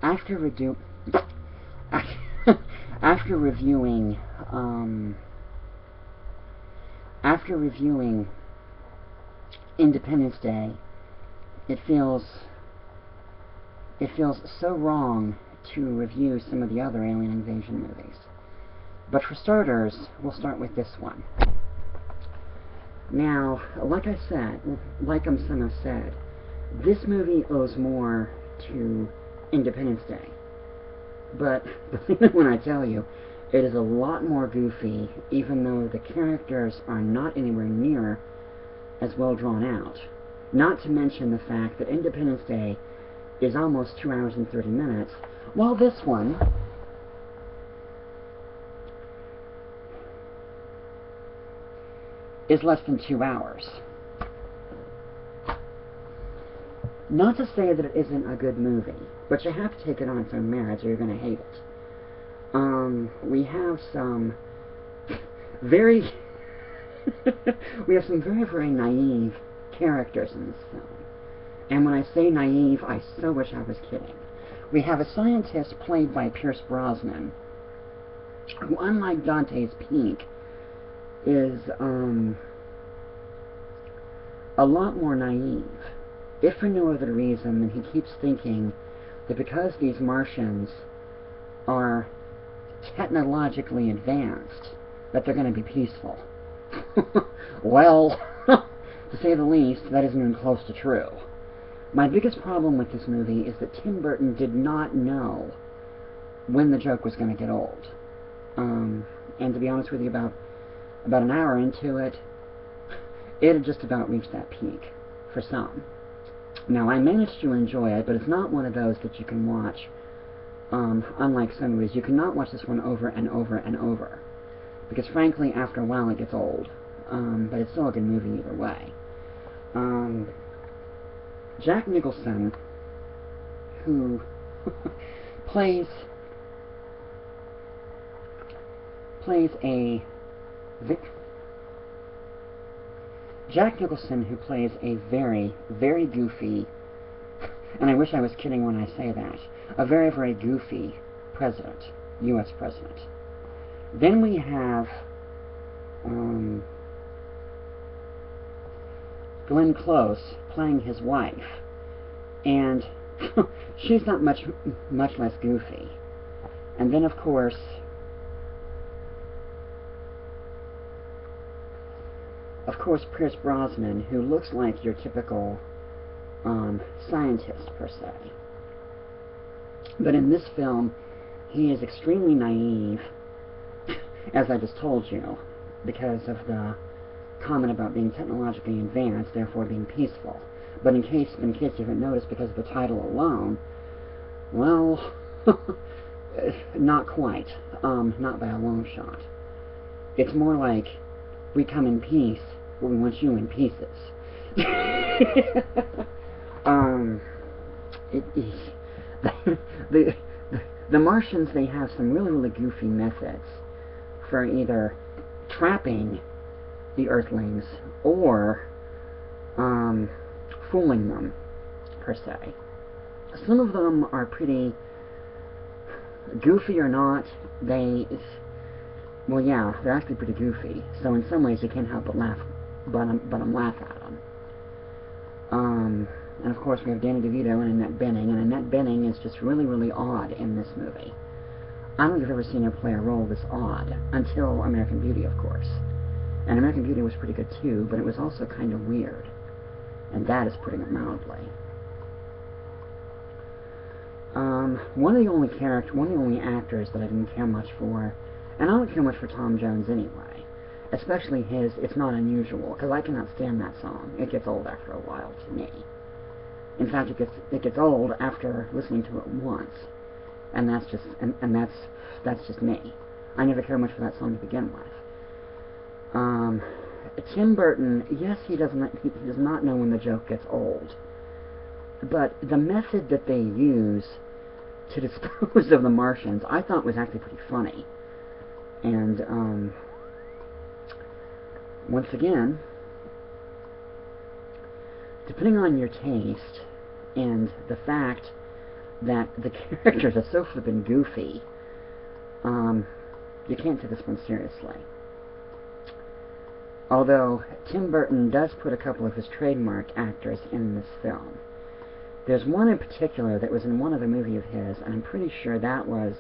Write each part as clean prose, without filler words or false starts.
after redu after reviewing after reviewing Independence Day, it feels so wrong to review some of the other alien invasion movies. But for starters, we'll start with this one. Now, like I said, like some have said, this movie owes more to Independence Day. But believe me when I tell you, it is a lot more goofy, even though the characters are not anywhere near as well drawn out. Not to mention the fact that Independence Day is almost 2 hours and 30 minutes, while this one is less than 2 hours. Not to say that it isn't a good movie, but you have to take it on its own merits or you're going to hate it. We have some very very naive characters in this film. And when I say naive, I so wish I was kidding. We have a scientist played by Pierce Brosnan, who, unlike Dante's Peak, is a lot more naive, if for no other reason than he keeps thinking that because these Martians are technologically advanced, that they're going to be peaceful. Well, to say the least, that isn't even close to true. My biggest problem with this movie is that Tim Burton did not know when the joke was going to get old. And to be honest with you, about an hour into it, it had just about reached that peak for some. Now, I managed to enjoy it, but it's not one of those that you can watch. Unlike some movies, you cannot watch this one over and over and over, because frankly, after a while, it gets old. But it's still a good movie either way. Jack Nicholson, who plays a very, very goofy, and I wish I was kidding when I say that, a very, very goofy president, U.S. president. Then we have Glenn Close playing his wife, and she's not much less goofy. And then, of course, Pierce Brosnan, who looks like your typical scientist, per se. But in this film, he is extremely naive, as I just told you, because of the comment about being technologically advanced, therefore being peaceful. But in case you haven't noticed, because of the title alone, well, not quite. Not by a long shot. It's more like, we come in peace, but we want you in pieces. The Martians, they have some really, really goofy methods for either trapping the Earthlings or fooling them, per se. Some of them are pretty goofy or not. Well, yeah, they're actually pretty goofy. So in some ways you can't help but laugh, but laugh at them. And of course we have Danny DeVito and Annette Bening, and Annette Bening is just really, really odd in this movie. I don't think I've ever seen her play a role this odd, until American Beauty, of course. And American Beauty was pretty good too, but it was also kind of weird. And that is putting it mildly. One of the only actors that I didn't care much for, and I don't care much for Tom Jones anyway, especially his It's Not Unusual, because I cannot stand that song. It gets old after a while to me. In fact, it gets old after listening to it once. And that's just that's just me. I never cared much for that song to begin with. Tim Burton, yes, he does not know when the joke gets old, but the method that they use to dispose of the Martians, I thought was actually pretty funny. And once again, depending on your taste, And the fact that the characters are so flippin' goofy, you can't take this one seriously. Although Tim Burton does put a couple of his trademark actors in this film. There's one in particular that was in one other movie of his, and I'm pretty sure that was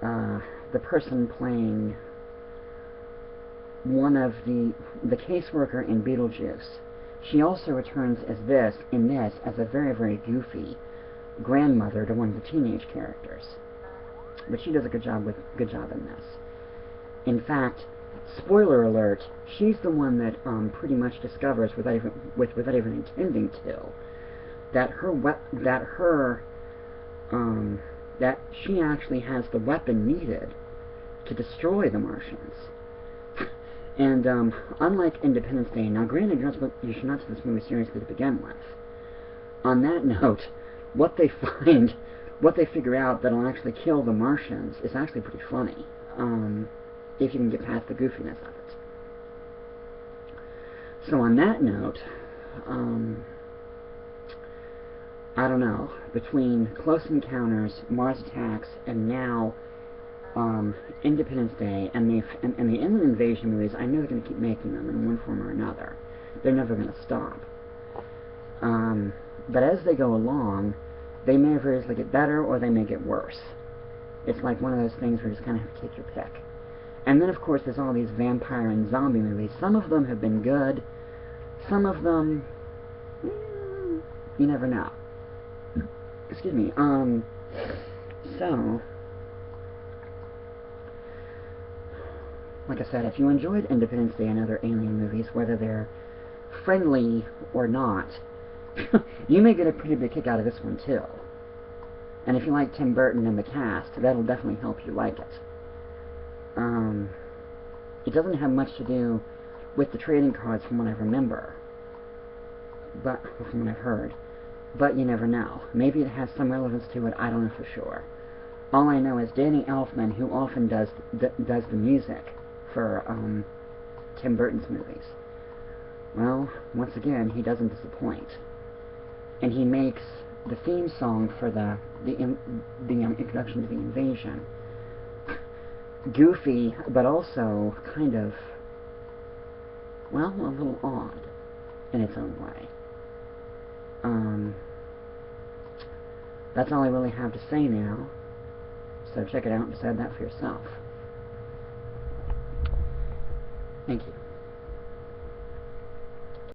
the person playing one of the caseworker in Beetlejuice. She also returns as in this as a very, very goofy grandmother to one of the teenage characters. But she does a good job in this. In fact, spoiler alert, she's the one that pretty much discovers, without even intending to, that that she actually has the weapon needed to destroy the Martians. And unlike Independence Day, now granted, you should not take this movie seriously to begin with. On that note, what they figure out that'll actually kill the Martians is actually pretty funny. If you can get past the goofiness of it. So on that note, I don't know, between Close Encounters, Mars Attacks, and now Independence Day, and the Alien Invasion movies, I know they're going to keep making them in one form or another. They're never going to stop. But as they go along, they may very easily get better, or they may get worse. It's like one of those things where you just kind of have to take your pick. And then, of course, there's all these vampire and zombie movies. Some of them have been good. Some of them, you never know. Excuse me. So, like I said, if you enjoyed Independence Day and other alien movies, whether they're friendly or not, you may get a pretty big kick out of this one, too. And if you like Tim Burton and the cast, that'll definitely help you like it. It doesn't have much to do with the trading cards from what I remember, but from what I've heard. But you never know. Maybe it has some relevance to it. I don't know for sure. All I know is Danny Elfman, who often does the music for Tim Burton's movies. Well, once again, he doesn't disappoint, and he makes the theme song for the introduction to the invasion goofy, but also kind of, well, a little odd in its own way. That's all I really have to say now, so check it out and decide that for yourself. Thank you.